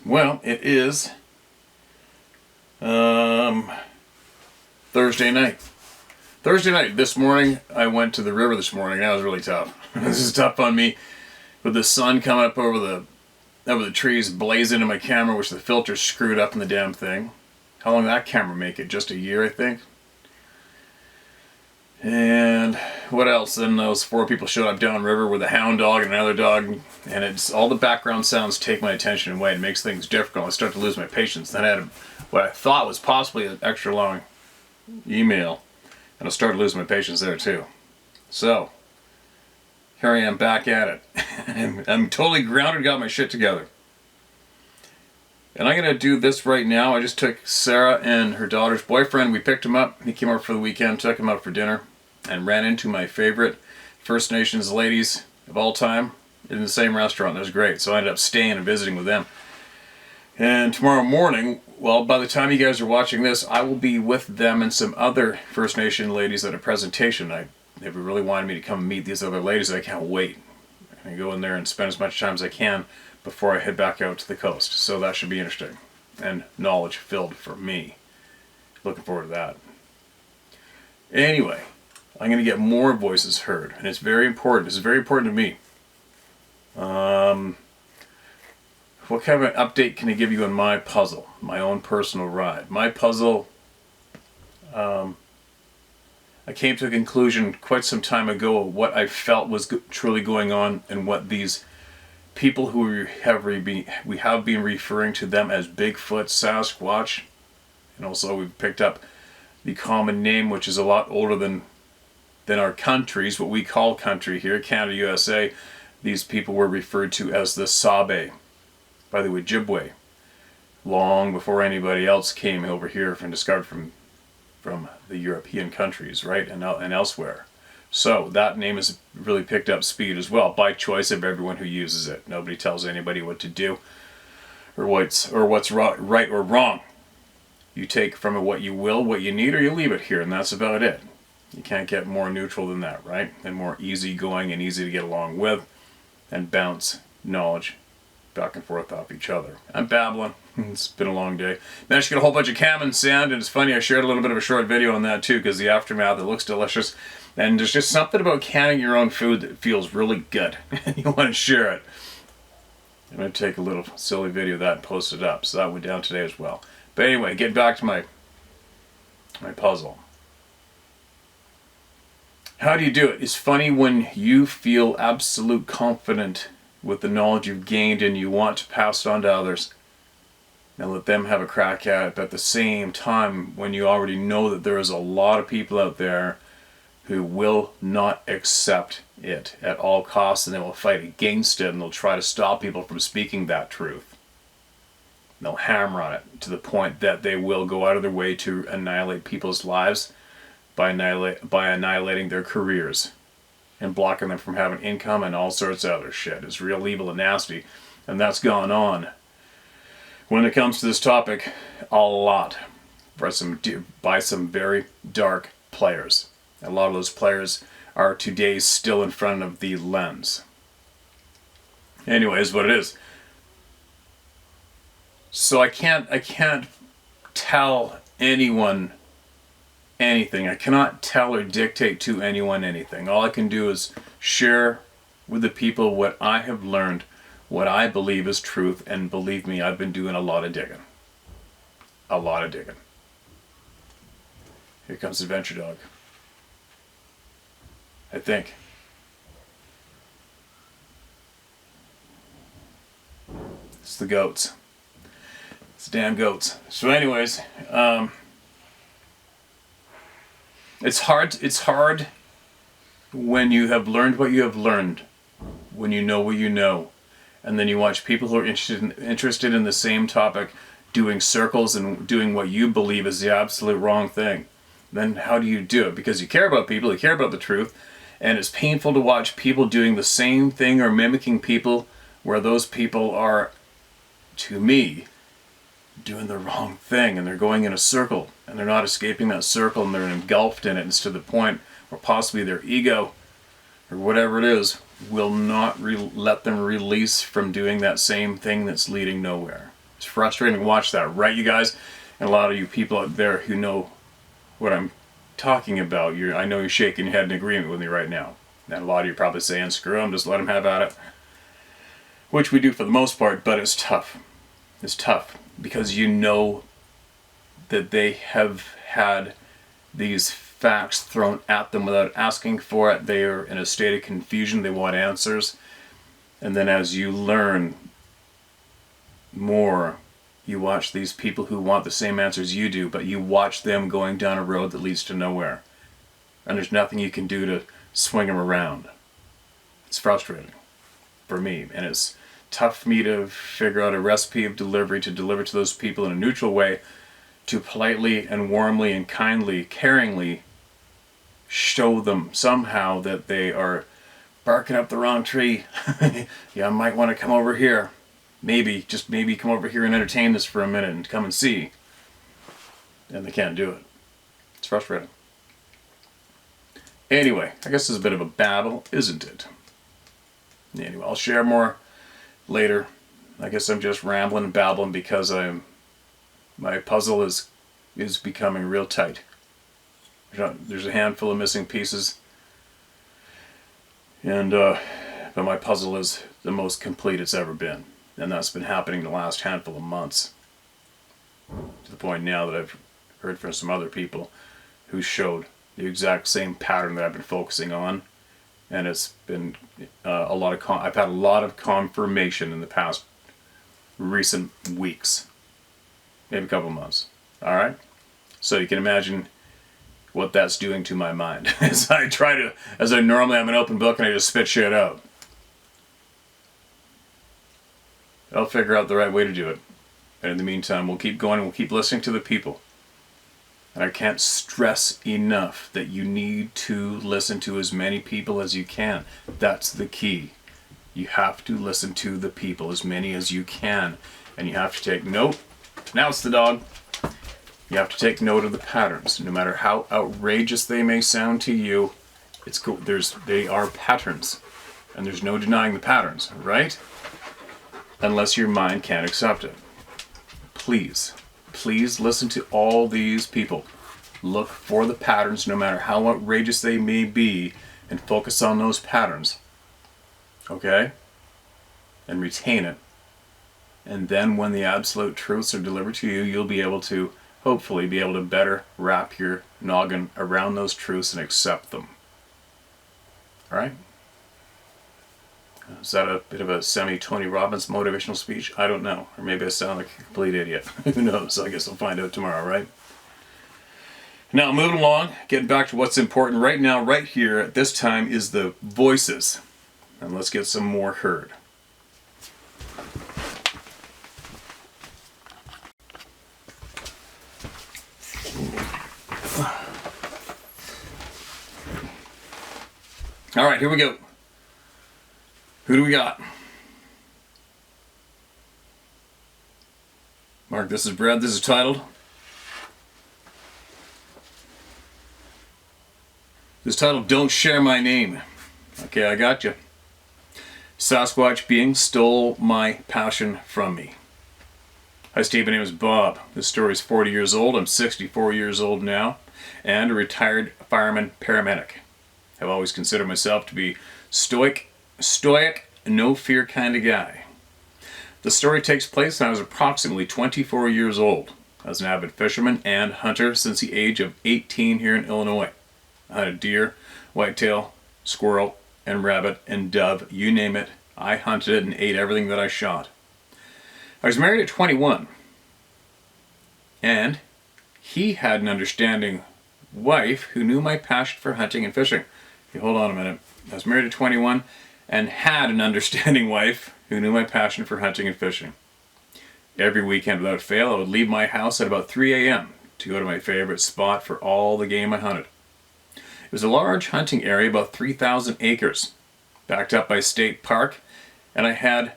Well, it is Thursday night. Thursday night. This morning, I went to the river this morning. That was really tough. This is tough on me. With the sun coming up over the trees, blazing into my camera, which the filter's screwed up in the damn thing. How long did that camera make it? Just a year, I think. And what else? Then those 4 people showed up downriver with a hound dog and another dog, and it's all the background sounds take my attention away. It makes things difficult. I start to lose my patience. Then I had what I thought was possibly an extra long email, and I started losing my patience there too. So here I am back at it. I'm totally grounded, got my shit together. And I'm going to do this right now. I just took Sarah and her daughter's boyfriend. We picked him up. He came over for the weekend, took him out for dinner, and ran into my favorite First Nations ladies of all time in the same restaurant. That was great. So I ended up staying and visiting with them. And tomorrow morning, well, by the time you guys are watching this, I will be with them and some other First Nation ladies at a presentation. They really wanted me to come meet these other ladies. I can't wait. I'm going to go in there and spend as much time as I can before I head back out to the coast. So that should be interesting and knowledge filled for me. Looking forward to that. Anyway, I'm going to get more voices heard, and it's very important. This is very important to me. What kind of an update can I give you on my puzzle, my own personal ride? My puzzle, I came to a conclusion quite some time ago of what I felt was truly going on, and what these people who we have been referring to them as Bigfoot, Sasquatch, and also we've picked up the common name, which is a lot older than our countries, what we call country here, Canada, USA. These people were referred to as the Sabe by the Ojibwe, long before anybody else came over here and discovered from the European countries, right, and elsewhere. So that name has really picked up speed as well, by choice of everyone who uses it. Nobody tells anybody what to do or what's right or wrong. You take from it what you will, what you need, or you leave it here, and that's about it. You can't get more neutral than that, right? And more easygoing and easy to get along with and bounce knowledge back and forth off each other. I'm babbling. It's been a long day. Managed to get a whole bunch of Cameron sand, and it's funny, I shared a little bit of a short video on that too, because the aftermath, it looks delicious. And there's just something about canning your own food that feels really good. You want to share it. I'm going to take a little silly video of that and post it up. So that went down today as well. But anyway, get back to my puzzle. How do you do it? It's funny when you feel absolute confident with the knowledge you've gained and you want to pass it on to others and let them have a crack at it. But at the same time, when you already know that there is a lot of people out there who will not accept it at all costs, and they will fight against it, and they'll try to stop people from speaking that truth. They'll hammer on it to the point that they will go out of their way to annihilate people's lives by annihilating their careers and blocking them from having income and all sorts of other shit. It's real evil and nasty, and that's gone on when it comes to this topic a lot by some very dark players. A lot of those players are today still in front of the lens. Anyways, what it is. So I can't tell anyone anything. I cannot tell or dictate to anyone anything. All I can do is share with the people what I have learned, what I believe is truth, and believe me, I've been doing a lot of digging. A lot of digging. Here comes Adventure Dog. I think. It's the goats. It's the damn goats. So anyways, it's hard when you have learned what you have learned, when you know what you know, and then you watch people who are interested in the same topic doing circles and doing what you believe is the absolute wrong thing. Then how do you do it? Because you care about people, you care about the truth, and it's painful to watch people doing the same thing or mimicking people where those people are, to me, doing the wrong thing, and they're going in a circle, and they're not escaping that circle, and they're engulfed in it. And it's to the point where possibly their ego or whatever it is will not let them release from doing that same thing that's leading nowhere. It's frustrating to watch that, right, you guys? And a lot of you people out there who know what I'm talking about, I know you're shaking your head in agreement with me right now. And a lot of you are probably saying, screw them, just let them have at it. Which we do for the most part, but it's tough. It's tough because you know that they have had these facts thrown at them without asking for it. They are in a state of confusion. They want answers. And then as you learn more, you watch these people who want the same answers you do, but you watch them going down a road that leads to nowhere. And there's nothing you can do to swing them around. It's frustrating for me, and it's tough for me to figure out a recipe of delivery to deliver to those people in a neutral way, to politely and warmly and kindly, caringly show them somehow that they are barking up the wrong tree. Yeah, I might want to come over here. Maybe, just maybe come over here and entertain this for a minute and come and see. And they can't do it. It's frustrating. Anyway, I guess this is a bit of a babble, isn't it? Anyway, I'll share more later. I guess I'm just rambling and babbling because my puzzle is becoming real tight. There's a handful of missing pieces, and but my puzzle is the most complete it's ever been, and that's been happening the last handful of months. To the point now that I've heard from some other people who showed the exact same pattern that I've been focusing on, and it's been I've had a lot of confirmation in the past recent weeks, maybe a couple months. All right, so you can imagine what that's doing to my mind as I normally am an open book and I just spit shit out. I'll figure out the right way to do it. And in the meantime, we'll keep going and we'll keep listening to the people. And I can't stress enough that you need to listen to as many people as you can. That's the key. You have to listen to the people, as many as you can. And you have to take note. Now it's the dog. You have to take note of the patterns. No matter how outrageous they may sound to you, they are patterns. And there's no denying the patterns, right? Unless your mind can't accept it. Please listen to all these people. Look for the patterns, no matter how outrageous they may be, and focus on those patterns. Okay? And retain it. And then when the absolute truths are delivered to you, you'll be able to, hopefully, be able to better wrap your noggin around those truths and accept them. Alright? Is that a bit of a semi-Tony Robbins motivational speech? I don't know. Or maybe I sound like a complete idiot. Who knows? I guess I'll find out tomorrow, right? Now, moving along, getting back to what's important right now, right here, at this time, is the voices. And let's get some more heard. All right, here we go. Who do we got? Mark, this is Brad. This is titled. This is titled, Don't Share My Name. Okay, I got you. Sasquatch being stole my passion from me. Hi Steve, my name is Bob. This story is 40 years old. I'm 64 years old now and a retired fireman paramedic. I've always considered myself to be stoic, no fear kind of guy. The story takes place when I was approximately 24 years old. I was an avid fisherman and hunter since the age of 18 here in Illinois. I hunted deer, whitetail, squirrel, and rabbit, and dove, you name it. I hunted it and ate everything that I shot. I was married at 21, and he had an understanding wife who knew my passion for hunting and fishing. Okay, hold on a minute. I was married at 21 and had an understanding wife who knew my passion for hunting and fishing. Every weekend without fail, I would leave my house at about 3 a.m. to go to my favorite spot for all the game I hunted. It was a large hunting area, about 3,000 acres, backed up by a state park, and I had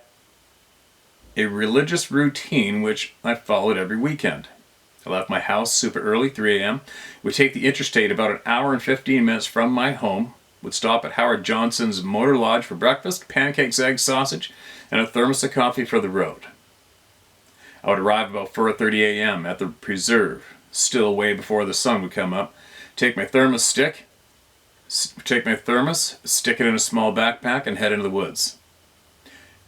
a religious routine which I followed every weekend. I left my house super early, 3 a.m., would take the interstate about an hour and 15 minutes from my home, would stop at Howard Johnson's Motor Lodge for breakfast, pancakes, eggs, sausage, and a thermos of coffee for the road. I would arrive about 4:30 a.m. at the preserve, still way before the sun would come up. Take my thermos, stick it in a small backpack, and head into the woods.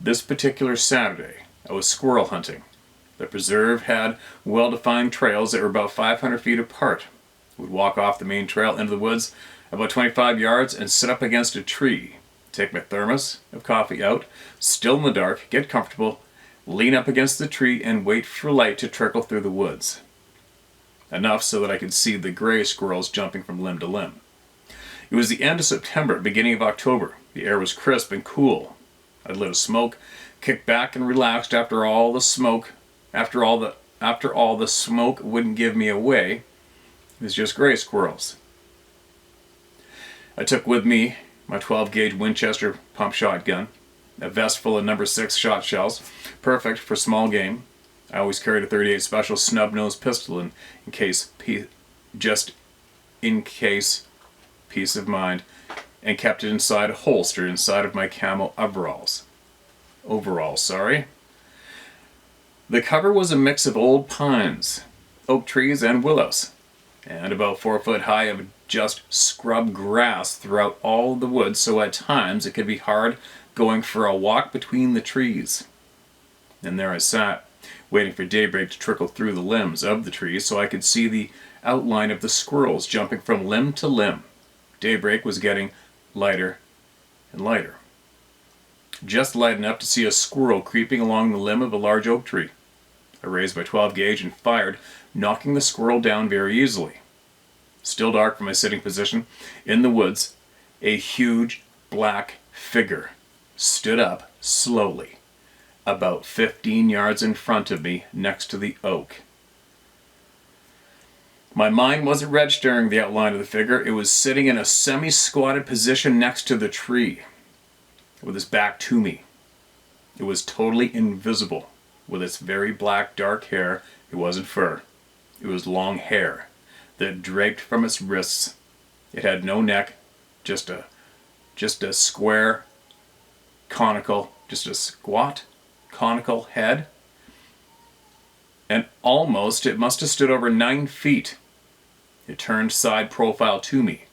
This particular Saturday, I was squirrel hunting. The preserve had well-defined trails that were about 500 feet apart. I would walk off the main trail into the woods about 25 yards and sit up against a tree. Take my thermos of coffee out, still in the dark, get comfortable, lean up against the tree, and wait for light to trickle through the woods. Enough so that I could see the gray squirrels jumping from limb to limb. It was the end of September, beginning of October. The air was crisp and cool. I lit a smoke, kicked back and relaxed after all the smoke wouldn't give me away. It was just gray squirrels. I took with me my 12-gauge Winchester pump shotgun, a vest full of number 6 shot shells, perfect for small game. I always carried a .38 Special snub-nosed pistol in case, peace of mind, and kept it inside a holster inside of my camo overalls. The cover was a mix of old pines, oak trees, and willows, and about 4 foot high of just scrub grass throughout all the woods, so at times it could be hard going for a walk between the trees. And there I sat, waiting for daybreak to trickle through the limbs of the trees so I could see the outline of the squirrels jumping from limb to limb. Daybreak was getting lighter and lighter. Just light enough to see a squirrel creeping along the limb of a large oak tree. I raised my 12-gauge and fired, knocking the squirrel down very easily. Still dark from my sitting position, in the woods, a huge black figure stood up slowly, about 15 yards in front of me next to the oak. My mind wasn't registering the outline of the figure. It was sitting in a semi-squatted position next to the tree, with its back to me. It was totally invisible. With its very black, dark hair, it wasn't fur. It was long hair that draped from its wrists. It had no neck, just a square, squat, conical head. And it must have stood over 9 feet. It turned side profile to me.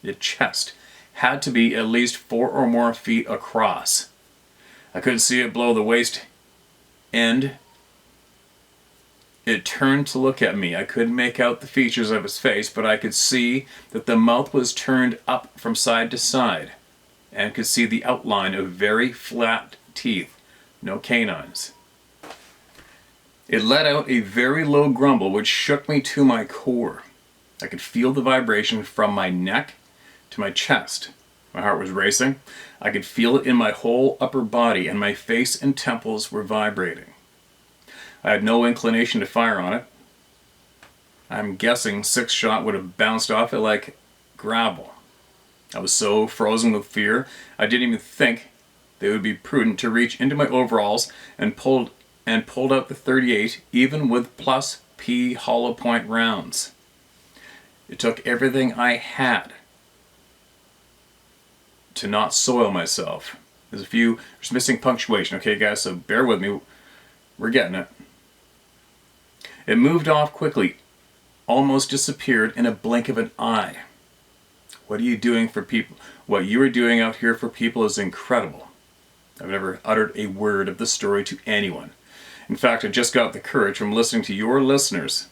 Its chest had to be at least 4 or more feet across. I couldn't see it below the waist end. It turned to look at me. I couldn't make out the features of its face, but I could see that the mouth was turned up from side to side, and could see the outline of very flat teeth, no canines. It let out a very low grumble which shook me to my core. I could feel the vibration from my neck to my chest. My heart was racing. I could feel it in my whole upper body, and my face and temples were vibrating. I had no inclination to fire on it. I'm guessing 6 shot would have bounced off it like gravel. I was so frozen with fear, I didn't even think that it would be prudent to reach into my overalls and pulled out the .38, even with plus P hollow point rounds. It took everything I had to not soil myself. There's missing punctuation, okay guys, so bear with me. We're getting it. It moved off quickly, almost disappeared in a blink of an eye. What are you doing for people? What you are doing out here for people is incredible. I've never uttered a word of the story to anyone. In fact, I just got the courage from listening to your listeners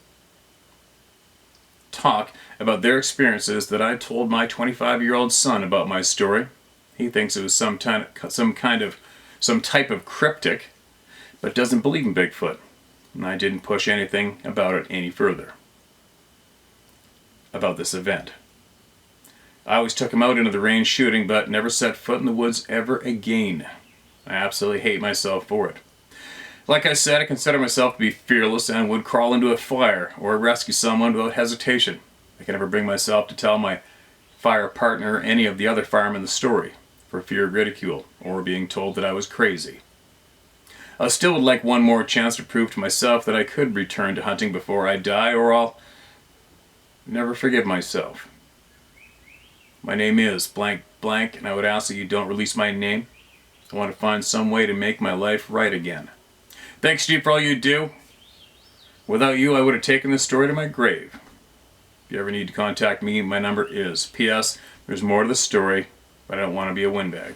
talk about their experiences that I told my 25-year-old son about my story. He thinks it was some type of cryptic, but doesn't believe in Bigfoot. And I didn't push anything about it any further. About this event. I always took him out into the range shooting, but never set foot in the woods ever again. I absolutely hate myself for it. Like I said, I consider myself to be fearless and would crawl into a fire or rescue someone without hesitation. I can never bring myself to tell my fire partner or any of the other firemen the story, for fear of ridicule or being told that I was crazy. I still would like one more chance to prove to myself that I could return to hunting before I die, or I'll never forgive myself. My name is blank blank, and I would ask that you don't release my name. I want to find some way to make my life right again. Thanks, Steve, for all you do. Without you, I would have taken this story to my grave. If you ever need to contact me, my number is. P.S. There's more to the story, but I don't want to be a windbag.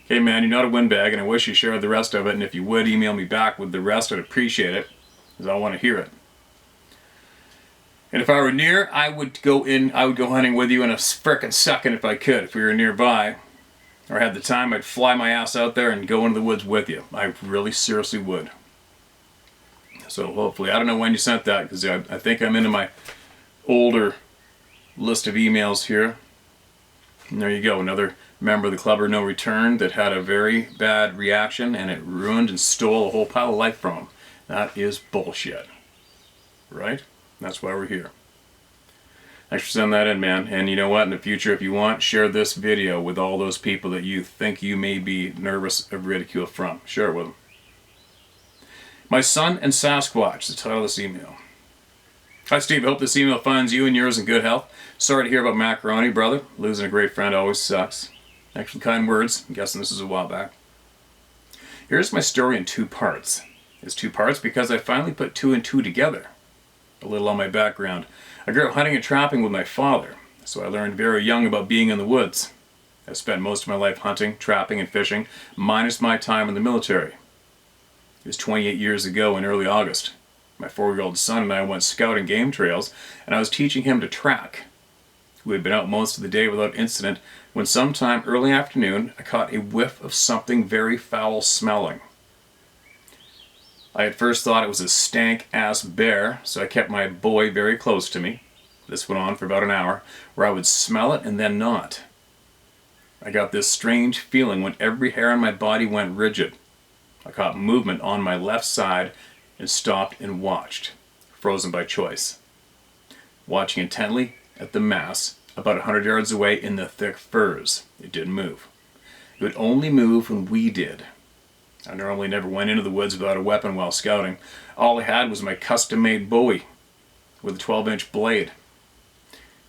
Okay, man, you're not a windbag, and I wish you shared the rest of it, and if you would email me back with the rest, I'd appreciate it, because I want to hear it. And if I were near, I would go hunting with you in a frickin' second if I could. If we were nearby, or had the time, I'd fly my ass out there and go into the woods with you. I really seriously would. So hopefully, I don't know when you sent that, because I think I'm into my older list of emails here. And there you go, another member of the Club or No Return that had a very bad reaction, and it ruined and stole a whole pile of life from him. That is bullshit. Right? That's why we're here. Thanks for sending that in, man. And you know what? In the future, if you want, share this video with all those people that you think you may be nervous of ridicule from. Share it with them. My Son and Sasquatch, the title of this email. Hi, Steve. I hope this email finds you and yours in good health. Sorry to hear about macaroni, brother. Losing a great friend always sucks. Thanks for the kind words. I'm guessing this is a while back. Here's my story in 2 parts. It's 2 parts because I finally put 2 and 2 together. A little on my background. I grew up hunting and trapping with my father, so I learned very young about being in the woods. I spent most of my life hunting, trapping, and fishing, minus my time in the military. It was 28 years ago in early August. My 4-year-old son and I went scouting game trails, and I was teaching him to track. We had been out most of the day without incident when sometime early afternoon I caught a whiff of something very foul smelling. I at first thought it was a stank-ass bear, so I kept my boy very close to me. This went on for about an hour, where I would smell it and then not. I got this strange feeling when every hair on my body went rigid. I caught movement on my left side and stopped and watched, frozen by choice. Watching intently at the mass, about 100 yards away in the thick firs. It didn't move. It would only move when we did. I normally never went into the woods without a weapon while scouting. All I had was my custom-made bowie with a 12-inch blade.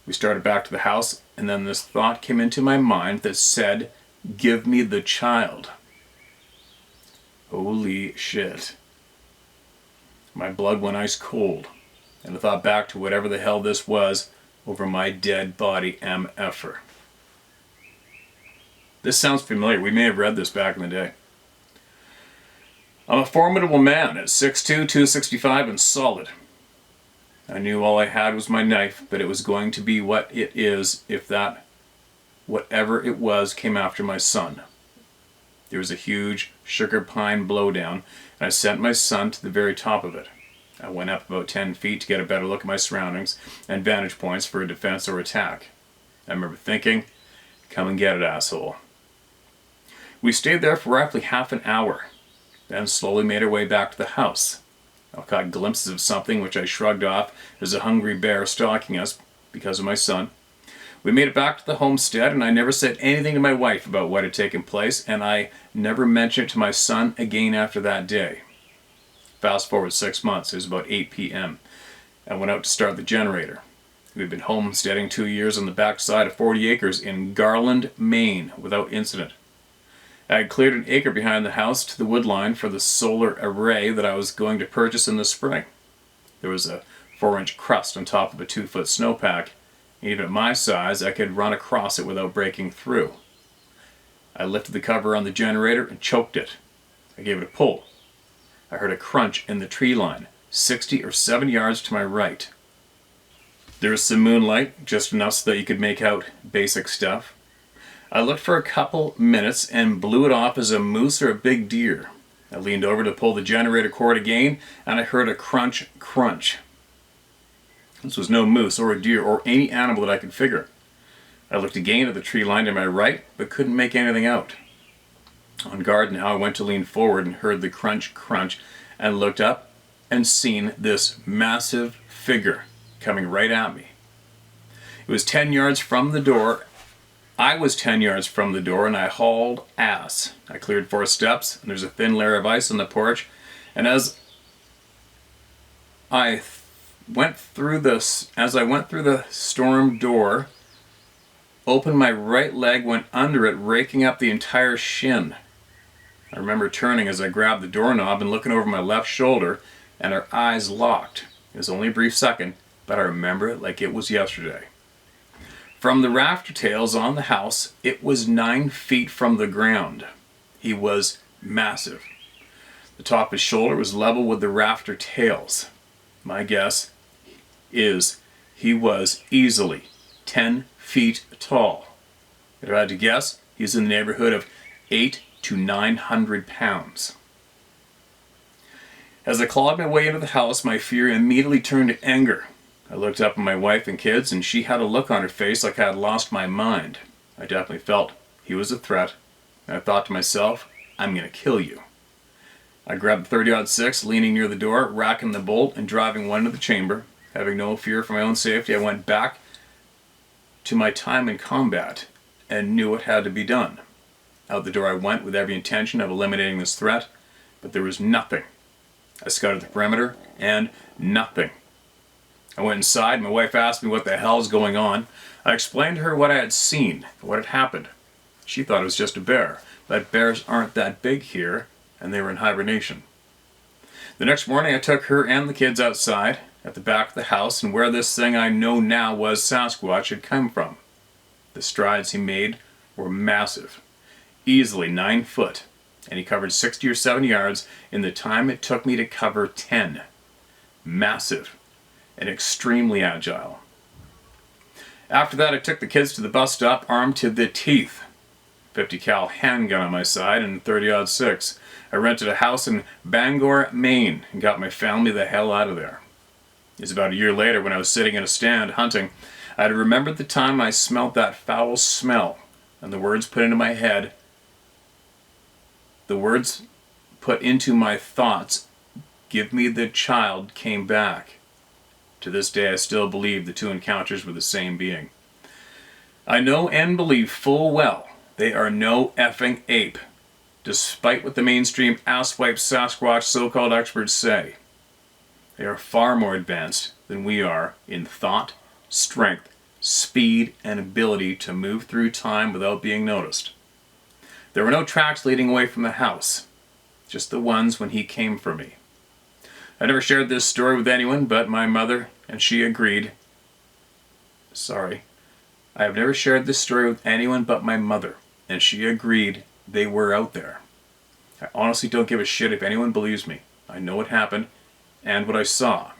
We started back to the house, and then this thought came into my mind that said, "Give me the child." Holy shit. My blood went ice cold, and I thought back to whatever the hell this was over my dead body MFer. This sounds familiar. We may have read this back in the day. I'm a formidable man at 6'2", 265 and solid. I knew all I had was my knife, but it was going to be what it is if that, whatever it was, came after my son. There was a huge sugar pine blowdown, and I sent my son to the very top of it. I went up about 10 feet to get a better look at my surroundings and vantage points for a defense or attack. I remember thinking, come and get it, asshole. We stayed there for roughly half an hour, then slowly made our way back to the house. I caught glimpses of something which I shrugged off as a hungry bear stalking us because of my son. We made it back to the homestead, and I never said anything to my wife about what had taken place, and I never mentioned it to my son again after that day. Fast forward 6 months, it was about 8 p.m. I went out to start the generator. We'd been homesteading 2 years on the backside of 40 acres in Garland, Maine, without incident. I had cleared an acre behind the house to the wood line for the solar array that I was going to purchase in the spring. There was a 4-inch crust on top of a 2-foot snowpack. Even at my size, I could run across it without breaking through. I lifted the cover on the generator and choked it. I gave it a pull. I heard a crunch in the tree line, 60 or 70 yards to my right. There was some moonlight, just enough so that you could make out basic stuff. I looked for a couple minutes and blew it off as a moose or a big deer. I leaned over to pull the generator cord again, and I heard a crunch, crunch. This was no moose or a deer or any animal that I could figure. I looked again at the tree line to my right, but couldn't make anything out. On guard now, I went to lean forward and heard the crunch, crunch, and looked up and seen this massive figure coming right at me. It was 10 yards from the door. I was 10 yards from the door, and I hauled ass. I cleared 4 steps, and there's a thin layer of ice on the porch, and as I went through the storm door, opened my right leg, went under it, raking up the entire shin. I remember turning as I grabbed the doorknob and looking over my left shoulder and our eyes locked. It was only a brief second, but I remember it like it was yesterday. From the rafter tails on the house, it was 9 feet from the ground. He was massive. The top of his shoulder was level with the rafter tails. My guess is he was easily 10 feet tall. If I had to guess, he's in the neighborhood of 800 to 900 pounds. As I clawed my way into the house, my fear immediately turned to anger. I looked up at my wife and kids, and she had a look on her face like I had lost my mind. I definitely felt he was a threat, and I thought to myself, I'm going to kill you. I grabbed the .30-06, leaning near the door, racking the bolt, and driving one into the chamber. Having no fear for my own safety, I went back to my time in combat and knew what had to be done. Out the door I went with every intention of eliminating this threat, but there was nothing. I scouted the perimeter, and nothing. I went inside. My wife asked me what the hell's going on. I explained to her what I had seen, what had happened. She thought it was just a bear, but bears aren't that big here, and they were in hibernation. The next morning I took her and the kids outside at the back of the house, and where this thing I know now was Sasquatch had come from. The strides he made were massive, easily 9 foot, and he covered 60 or 70 yards in the time it took me to cover 10. Massive and extremely agile. After that, I took the kids to the bus stop armed to the teeth. 50 cal handgun on my side and .30-06. I rented a house in Bangor, Maine, and got my family the hell out of there. It was about a year later when I was sitting in a stand hunting. I had remembered the time I smelt that foul smell, and the words put into my head, the words put into my thoughts, "Give me the child," came back. To this day, I still believe the two encounters were the same being. I know and believe full well they are no effing ape, despite what the mainstream asswipe Sasquatch so-called experts say. They are far more advanced than we are in thought, strength, speed, and ability to move through time without being noticed. There were no tracks leading away from the house, just the ones when he came for me. I never shared this story with anyone but my mother, and she agreed. I have never shared this story with anyone but my mother, and she agreed they were out there. I honestly don't give a shit if anyone believes me. I know what happened and what I saw.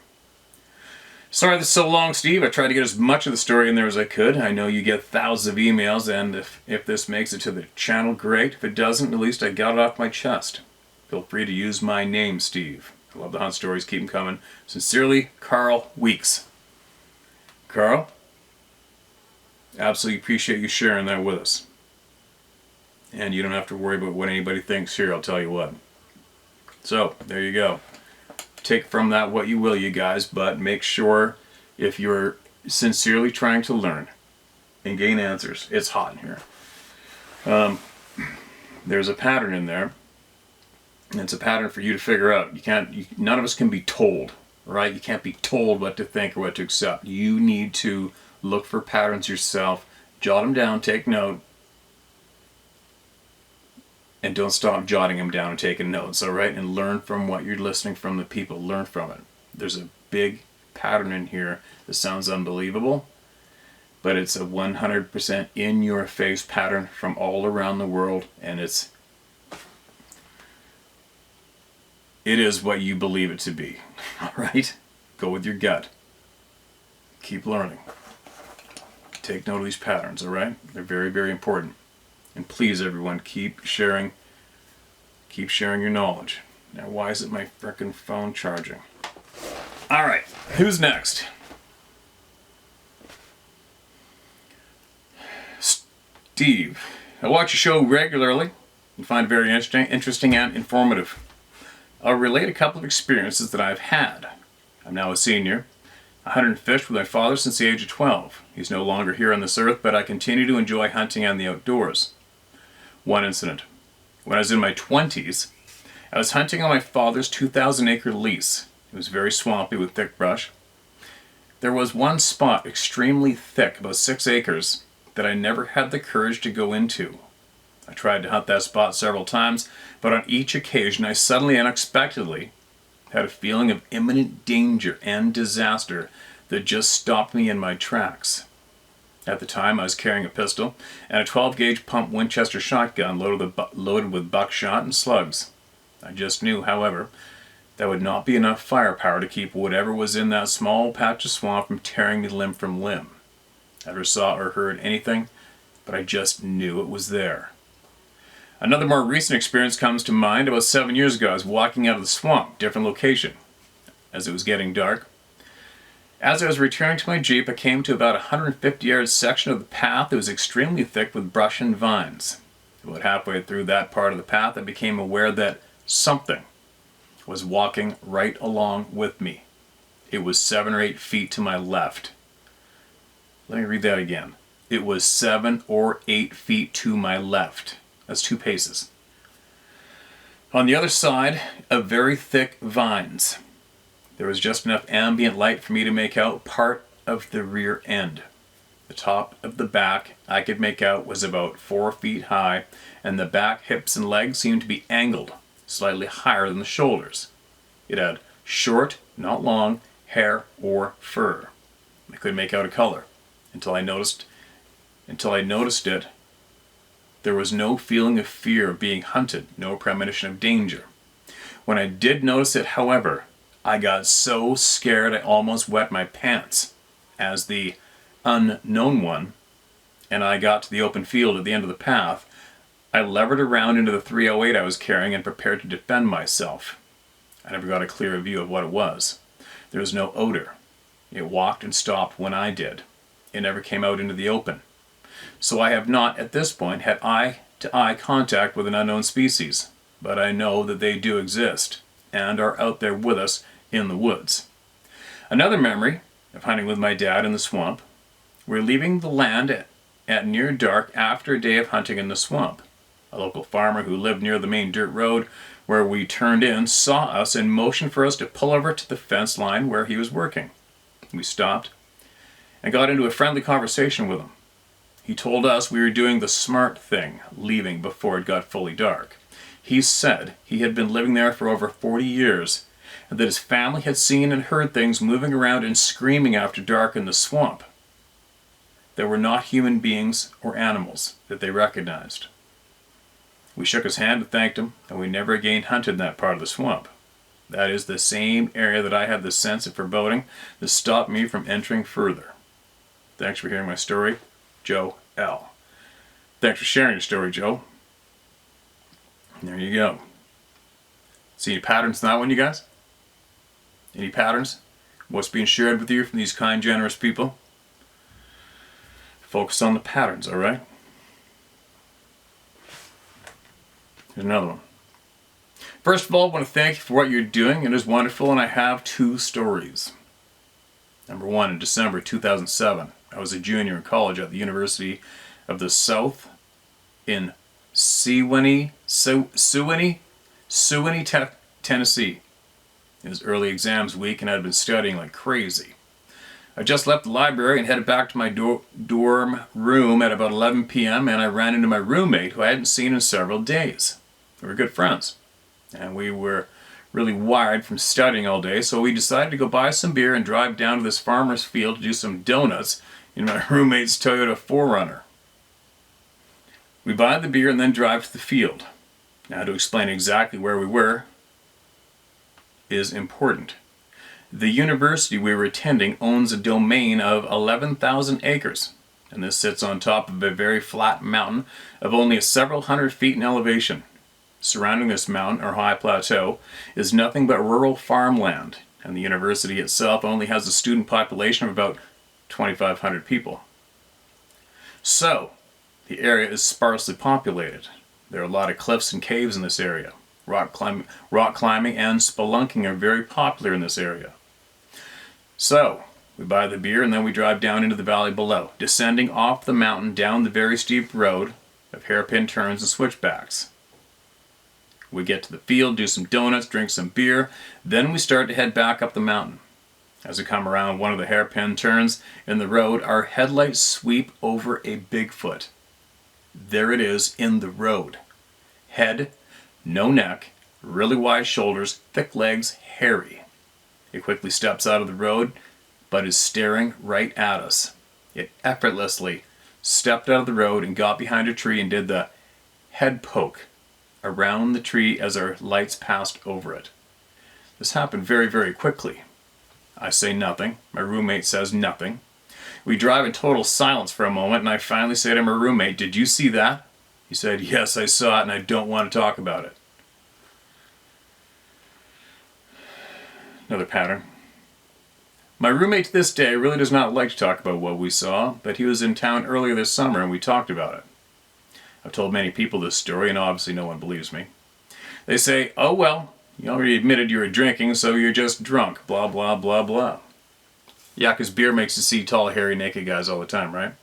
Sorry this is so long, Steve. I tried to get as much of the story in there as I could. I know you get thousands of emails, and if this makes it to the channel, great. If it doesn't, at least I got it off my chest. Feel free to use my name, Steve. I love the hunt stories. Keep them coming. Sincerely, Carl Weeks. Carl, absolutely appreciate you sharing that with us. And you don't have to worry about what anybody thinks here, I'll tell you what. So, there you go. Take from that what you will, you guys, but make sure if you're sincerely trying to learn and gain answers, it's hot in here. There's a pattern in there. And it's a pattern for you to figure out. None of us can be told, right? You can't be told what to think or what to accept. You need to look for patterns yourself, jot them down, take note, and don't stop jotting them down and taking notes, all right? And learn from what you're listening from the people. Learn from it. There's a big pattern in here that sounds unbelievable, but it's a 100% in-your-face pattern from all around the world, and it is what you believe it to be, all right? Go with your gut. Keep learning. Take note of these patterns, all right? They're very, very important. And please, everyone, keep sharing your knowledge. Now, why isn't my frickin' phone charging? All right, who's next? Steve. I watch your show regularly and find it very interesting and informative. I'll relate a couple of experiences that I've had. I'm now a senior. I hunted and fished with my father since the age of 12. He's no longer here on this earth, but I continue to enjoy hunting and the outdoors. One incident. When I was in my 20s, I was hunting on my father's 2,000-acre lease. It was very swampy with thick brush. There was one spot extremely thick, about 6 acres, that I never had the courage to go into. I tried to hunt that spot several times, but on each occasion I suddenly, unexpectedly, had a feeling of imminent danger and disaster that just stopped me in my tracks. At the time, I was carrying a pistol and a 12-gauge pump Winchester shotgun loaded with buckshot and slugs. I just knew, however, that would not be enough firepower to keep whatever was in that small patch of swamp from tearing me limb from limb. I never saw or heard anything, but I just knew it was there. Another more recent experience comes to mind. About 7 years ago, I was walking out of the swamp, different location, as it was getting dark. As I was returning to my Jeep, I came to about a 150-yard section of the path that was extremely thick with brush and vines. About halfway through that part of the path, I became aware that something was walking right along with me. It was 7 or 8 feet to my left. Let me read that again. It was 7 or 8 feet to my left. That's 2 paces. On the other side of very thick vines, there was just enough ambient light for me to make out part of the rear end. The top of the back I could make out was about 4 feet high, and the back, hips, and legs seemed to be angled slightly higher than the shoulders. It had short, not long, hair or fur. I couldn't make out a color until I noticed it. There was no feeling of fear of being hunted, no premonition of danger. When I did notice it, however, I got so scared I almost wet my pants. As the unknown one, and I got to the open field at the end of the path, I levered around into the .308 I was carrying and prepared to defend myself. I never got a clear view of what it was. There was no odor. It walked and stopped when I did. It never came out into the open. So I have not, at this point, had eye-to-eye contact with an unknown species, but I know that they do exist and are out there with us in the woods. Another memory of hunting with my dad in the swamp. We're leaving the land at near dark after a day of hunting in the swamp. A local farmer who lived near the main dirt road where we turned in saw us and motioned for us to pull over to the fence line where he was working. We stopped and got into a friendly conversation with him. He told us we were doing the smart thing, leaving before it got fully dark. He said he had been living there for over 40 years and that his family had seen and heard things moving around and screaming after dark in the swamp. There were not human beings or animals that they recognized. We shook his hand and thanked him, and we never again hunted in that part of the swamp. That is the same area that I had the sense of foreboding that stopped me from entering further. Thanks for hearing my story, Joe L. Thanks for sharing your story, Joe. And there you go. See any patterns in that one, you guys? Any patterns? What's being shared with you from these kind, generous people? Focus on the patterns, all right? Here's another one. First of all, I want to thank you for what you're doing. It is wonderful, and I have 2 stories. Number 1, in December 2007, I was a junior in college at the University of the South in Sewanee, Tennessee. It was early exams week, and I had been studying like crazy. I just left the library and headed back to my dorm room at about 11 p.m. and I ran into my roommate who I hadn't seen in several days. We were good friends, and we were really wired from studying all day, so we decided to go buy some beer and drive down to this farmer's field to do some donuts in my roommate's Toyota 4Runner. We buy the beer and then drive to the field. Now, to explain exactly where we were is important. The university we were attending owns a domain of 11,000 acres, and this sits on top of a very flat mountain of only several hundred feet in elevation. Surrounding this mountain, or high plateau, is nothing but rural farmland, and the university itself only has a student population of about 2,500 people. So, the area is sparsely populated. There are a lot of cliffs and caves in this area. Rock climbing and spelunking are very popular in this area. So, we buy the beer and then we drive down into the valley below, descending off the mountain down the very steep road of hairpin turns and switchbacks. We get to the field, do some donuts, drink some beer, then we start to head back up the mountain. As we come around one of the hairpin turns in the road, our headlights sweep over a Bigfoot. There it is in the road. Head, no neck, really wide shoulders, thick legs, hairy. It quickly steps out of the road, but is staring right at us. It effortlessly stepped out of the road and got behind a tree and did the head poke around the tree as our lights passed over it. This happened very, very quickly. I say nothing. My roommate says nothing. We drive in total silence for a moment, and I finally say to my roommate, "Did you see that?" He said, "Yes, I saw it, and I don't want to talk about it." Another pattern. My roommate to this day really does not like to talk about what we saw, but he was in town earlier this summer and we talked about it. I've told many people this story, and obviously no one believes me. They say, "Oh well, you already admitted you were drinking, so you're just drunk, blah blah blah blah." Yeah, because beer makes you see tall, hairy, naked guys all the time, right?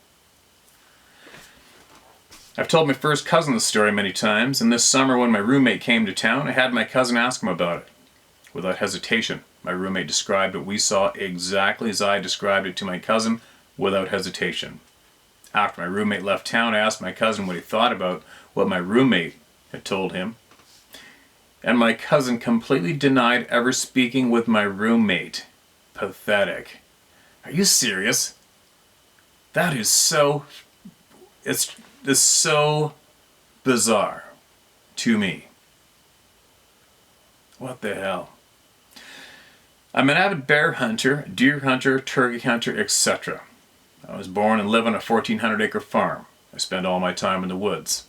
I've told my first cousin this story many times, and this summer when my roommate came to town, I had my cousin ask him about it. Without hesitation, my roommate described what we saw exactly as I described it to my cousin, without hesitation. After my roommate left town, I asked my cousin what he thought about what my roommate had told him. And my cousin completely denied ever speaking with my roommate. Pathetic. Are you serious? That is so... It's so bizarre to me. What the hell? I'm an avid bear hunter, deer hunter, turkey hunter, etc. I was born and live on a 1,400-acre farm. I spend all my time in the woods.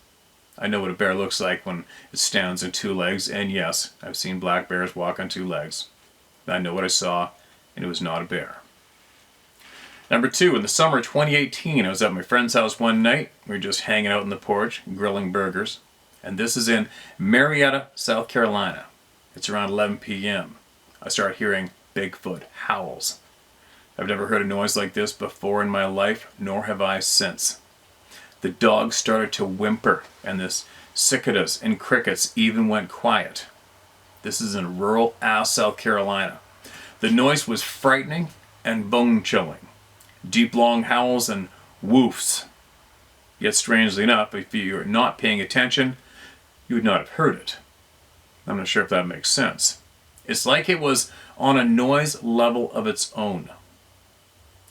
I know what a bear looks like when it stands on two legs, and yes, I've seen black bears walk on two legs. I know what I saw, and it was not a bear. Number 2, in the summer of 2018, I was at my friend's house one night. We were just hanging out on the porch, grilling burgers. And this is in Marietta, South Carolina. It's around 11 p.m. I start hearing Bigfoot howls. I've never heard a noise like this before in my life, nor have I since. The dogs started to whimper, and the cicadas and crickets even went quiet. This is in rural-ass South Carolina. The noise was frightening and bone-chilling. Deep, long howls and woofs. Yet strangely enough, if you're not paying attention, you would not have heard it. I'm not sure if that makes sense. It's like it was on a noise level of its own.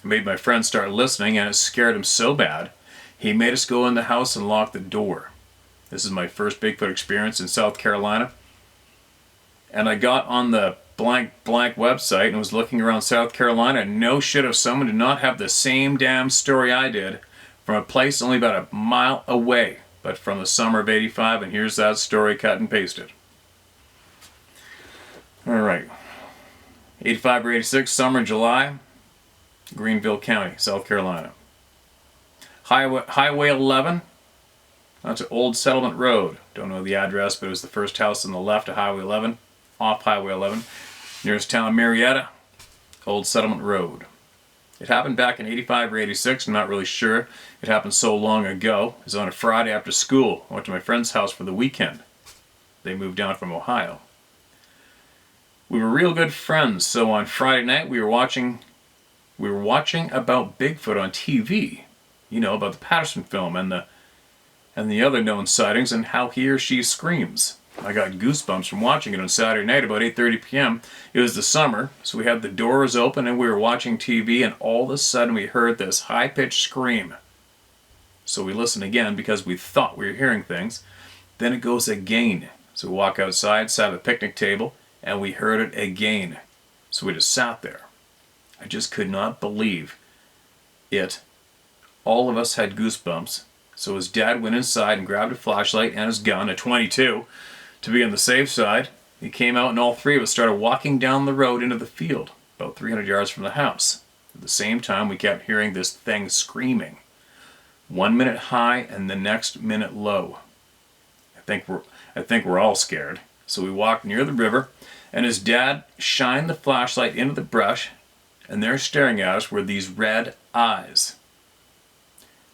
It made my friend start listening, and it scared him so bad, he made us go in the house and lock the door. This is my first Bigfoot experience in South Carolina. And I got on the blank website and was looking around South Carolina, and no shit if someone did not have the same damn story I did from a place only about a mile away, but from the summer of '85, and here's that story cut and pasted. Alright, 85 or 86, summer, July, Greenville County, South Carolina. Highway 11, that's an old settlement road. Don't know the address, but it was the first house on the left of Highway 11, off Highway 11. Nearest town, Marietta, old settlement road. It happened back in 85 or 86, I'm not really sure. It happened so long ago. It was on a Friday after school. I went to my friend's house for the weekend. They moved down from Ohio. We were real good friends, so on Friday night we were watching about Bigfoot on TV. You know, about the Patterson film and the other known sightings and how he or she screams. I got goosebumps from watching it on Saturday night about 8:30 p.m. It was the summer, so we had the doors open and we were watching TV, and all of a sudden we heard this high-pitched scream. So we listened again because we thought we were hearing things. Then it goes again. So we walk outside, sat at the picnic table, and we heard it again. So we just sat there. I just could not believe it. All of us had goosebumps. So his dad went inside and grabbed a flashlight and his gun, a .22, to be on the safe side. He came out and all three of us started walking down the road into the field, about 300 yards from the house. At the same time, we kept hearing this thing screaming. 1 minute high and the next minute low. I think we're all scared. So we walked near the river, and his dad shined the flashlight into the brush, and there staring at us were these red eyes.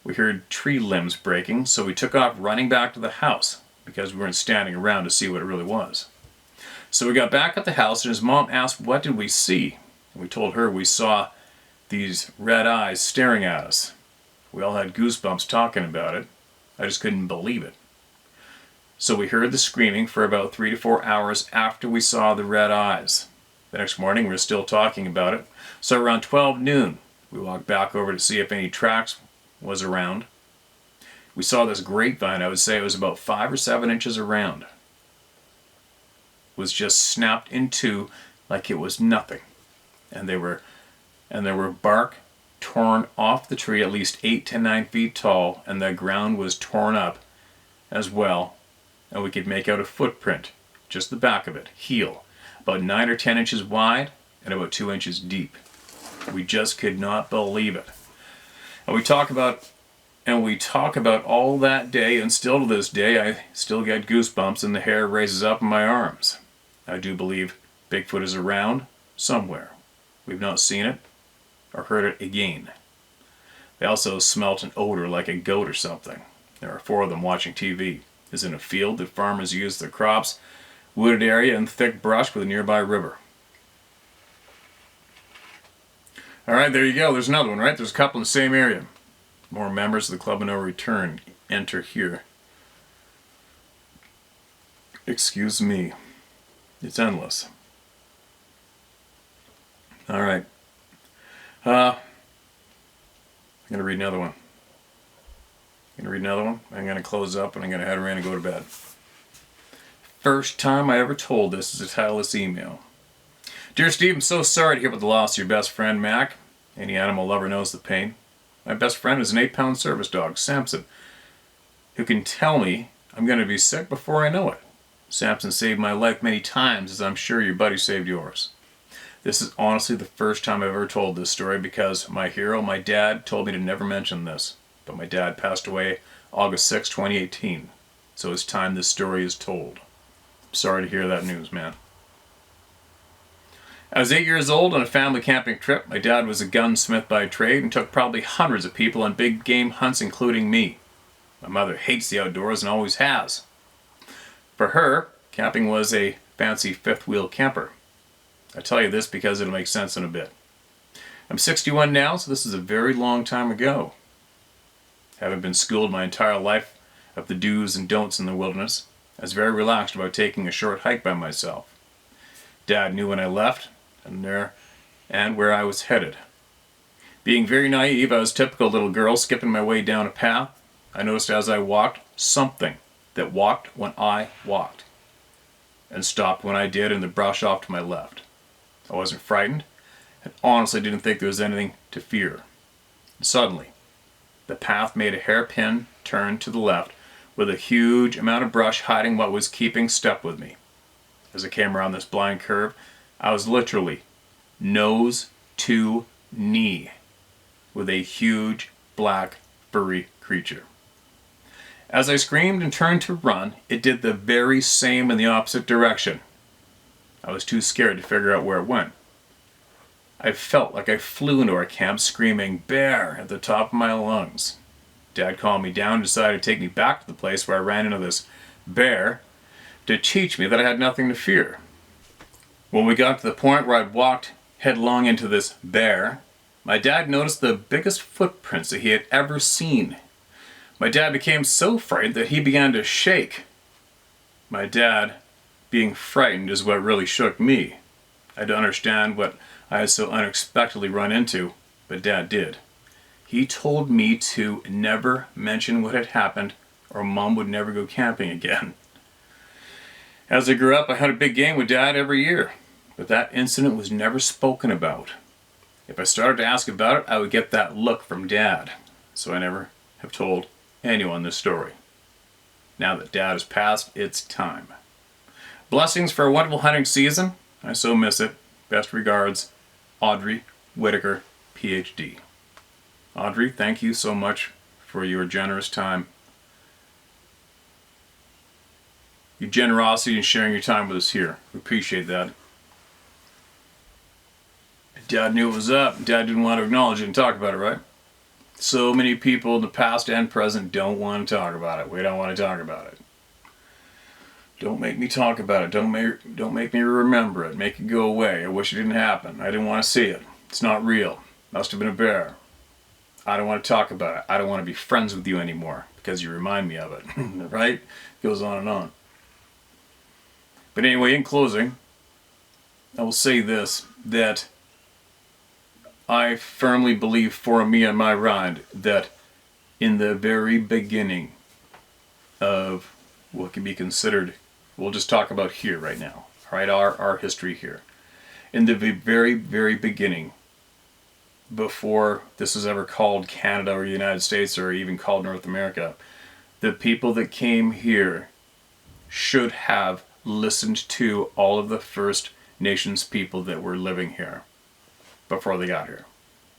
We heard tree limbs breaking, so we took off running back to the house because we weren't standing around to see what it really was. So we got back at the house, and his mom asked, "What did we see?" And we told her we saw these red eyes staring at us. We all had goosebumps talking about it. I just couldn't believe it. So we heard the screaming for about 3 to 4 hours after we saw the red eyes. The next morning, we were still talking about it. So around 12 noon, we walked back over to see if any tracks was around. We saw this grapevine, I would say it was about 5 or 7 inches around. It was just snapped in two like it was nothing. And there were bark torn off the tree at least 8 to 9 feet tall, and the ground was torn up as well. And we could make out a footprint, just the back of it, heel, about 9 or 10 inches wide and about 2 inches deep. We just could not believe it. And we talk about all that day, and still to this day, I still get goosebumps and the hair raises up in my arms. I do believe Bigfoot is around somewhere. We've not seen it or heard it again. They also smelt an odor like a goat or something. There are 4 of them watching TV. Is in a field that farmers use their crops, wooded area, and thick brush with a nearby river. Alright, there you go. There's another one, right? There's a couple in the same area. More members of the Club of No Return enter here. Excuse me. It's endless. Alright. I'm going to read another one. I'm going to close up and I'm going to head around and go to bed. First time I ever told this is the title of this email. Dear Steve, I'm so sorry to hear about the loss of your best friend, Mac. Any animal lover knows the pain. My best friend is an 8-pound service dog, Samson, who can tell me I'm going to be sick before I know it. Samson saved my life many times, as I'm sure your buddy saved yours. This is honestly the first time I've ever told this story because my hero, my dad, told me to never mention this. But my dad passed away August 6, 2018. So it's time this story is told. Sorry to hear that news, man. I was 8 years old on a family camping trip. My dad was a gunsmith by trade and took probably hundreds of people on big game hunts, including me. My mother hates the outdoors and always has. For her, camping was a fancy fifth-wheel camper. I tell you this because it'll make sense in a bit. I'm 61 now, so this is a very long time ago. Having been schooled my entire life of the do's and don'ts in the wilderness, I was very relaxed about taking a short hike by myself. Dad knew when I left and where I was headed. Being very naive, I was a typical little girl skipping my way down a path. I noticed as I walked something that walked when I walked and stopped when I did in the brush off to my left. I wasn't frightened and honestly didn't think there was anything to fear. And suddenly, the path made a hairpin turn to the left with a huge amount of brush hiding what was keeping step with me. As I came around this blind curve, I was literally nose to knee with a huge black furry creature. As I screamed and turned to run, it did the very same in the opposite direction. I was too scared to figure out where it went. I felt like I flew into our camp screaming "bear" at the top of my lungs. Dad calmed me down and decided to take me back to the place where I ran into this bear to teach me that I had nothing to fear. When we got to the point where I'd walked headlong into this bear, my dad noticed the biggest footprints that he had ever seen. My dad became so frightened that he began to shake. My dad being frightened is what really shook me. I don't understand what I had so unexpectedly run into, but Dad did. He told me to never mention what had happened or Mom would never go camping again. As I grew up, I hunted big game with Dad every year, but that incident was never spoken about. If I started to ask about it, I would get that look from Dad, so I never have told anyone this story. Now that Dad has passed, it's time. Blessings for a wonderful hunting season. I so miss it. Best regards, Audrey Whitaker, PhD. Audrey, thank you so much for your generous time. Your generosity in sharing your time with us here. We appreciate that. Dad knew it was up. Dad didn't want to acknowledge it and talk about it, right? So many people in the past and present don't want to talk about it. We don't want to talk about it. Don't make me talk about it. Don't make me remember it. Make it go away. I wish it didn't happen. I didn't want to see it. It's not real. Must have been a bear. I don't want to talk about it. I don't want to be friends with you anymore because you remind me of it. Right? Goes on and on. But anyway, in closing, I will say this, that I firmly believe for me and my ride that in the very beginning of what can be considered, we'll just talk about here right now, right? Our history here. In the very, very beginning, before this was ever called Canada or the United States or even called North America, the people that came here should have listened to all of the First Nations people that were living here before they got here.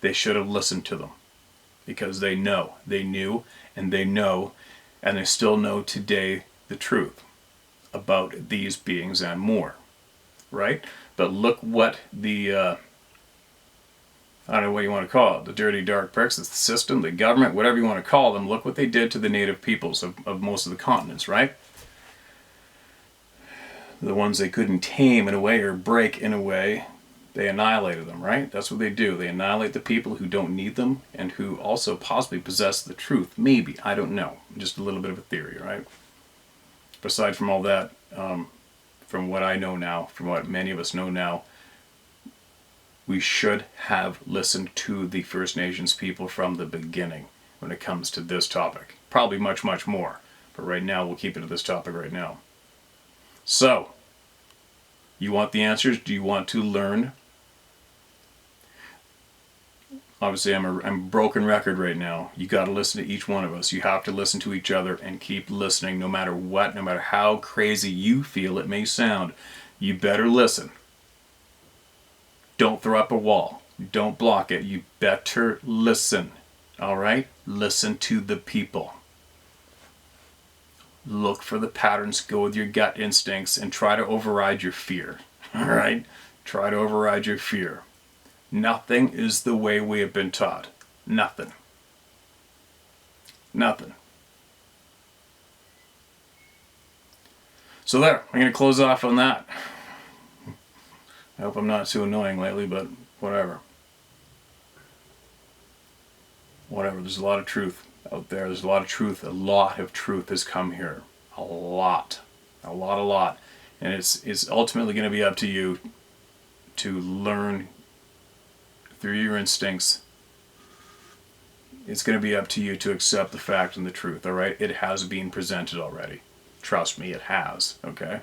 They should have listened to them because they knew, and they know, and they still know today the truth about these beings and more, right? But look what the, I don't know what you want to call it, the dirty dark pricks, the system, the government, whatever you want to call them, look what they did to the native peoples of most of the continents, right? The ones they couldn't tame in a way or break in a way, they annihilated them, right? That's what they do. They annihilate the people who don't need them and who also possibly possess the truth. Maybe. I don't know. Just a little bit of a theory, right? Aside from all that, from what I know now, from what many of us know now, we should have listened to the First Nations people from the beginning when it comes to this topic. Probably much, much more. But right now, we'll keep it to this topic right now. So, you want the answers? Do you want to learn? Obviously, I'm a broken record right now. You got to listen to each one of us. You have to listen to each other and keep listening no matter what, no matter how crazy you feel it may sound. You better listen. Don't throw up a wall. Don't block it. You better listen. All right? Listen to the people. Look for the patterns, go with your gut instincts, and try to override your fear. All right? Try to override your fear. Nothing is the way we have been taught. Nothing. Nothing. So there, I'm going to close off on that. I hope I'm not too annoying lately, but whatever. Whatever, there's a lot of truth out there. There's a lot of truth. A lot of truth has come here. A lot. A lot. And it's ultimately going to be up to you to learn through your instincts. It's going to be up to you to accept the fact and the truth, all right? It has been presented already. Trust me, it has, okay?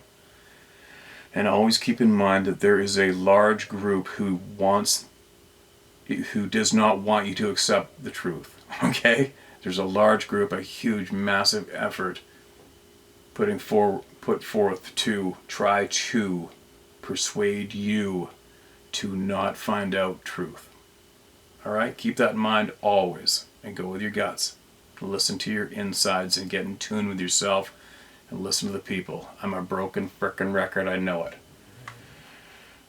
And always keep in mind that there is a large group who does not want you to accept the truth, okay? There's a large group, a huge, massive effort put forth to try to persuade you to not find out truth. All right? Keep that in mind always and go with your guts. Listen to your insides and get in tune with yourself and listen to the people. I'm a broken frickin' record, I know it.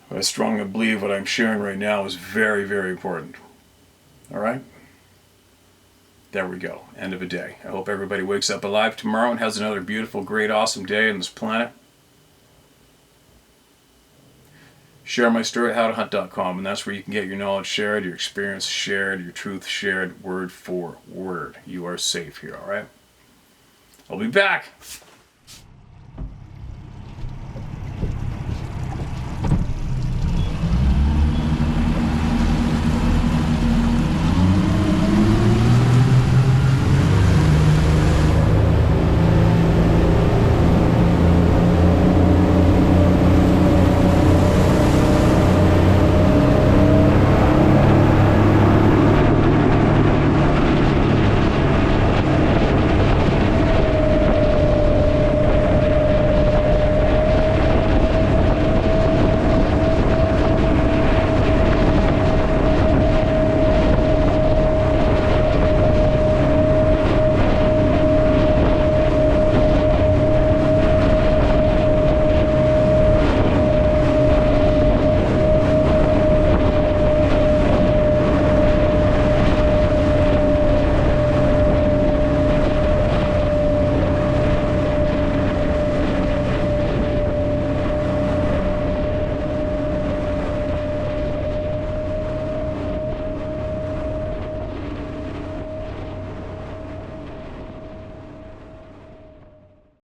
But I strongly believe what I'm sharing right now is very, very important. All right? There we go. End of a day. I hope everybody wakes up alive tomorrow and has another beautiful, great, awesome day on this planet. Share my story at howtohunt.com, and that's where you can get your knowledge shared, your experience shared, your truth shared, word for word. You are safe here, all right? I'll be back.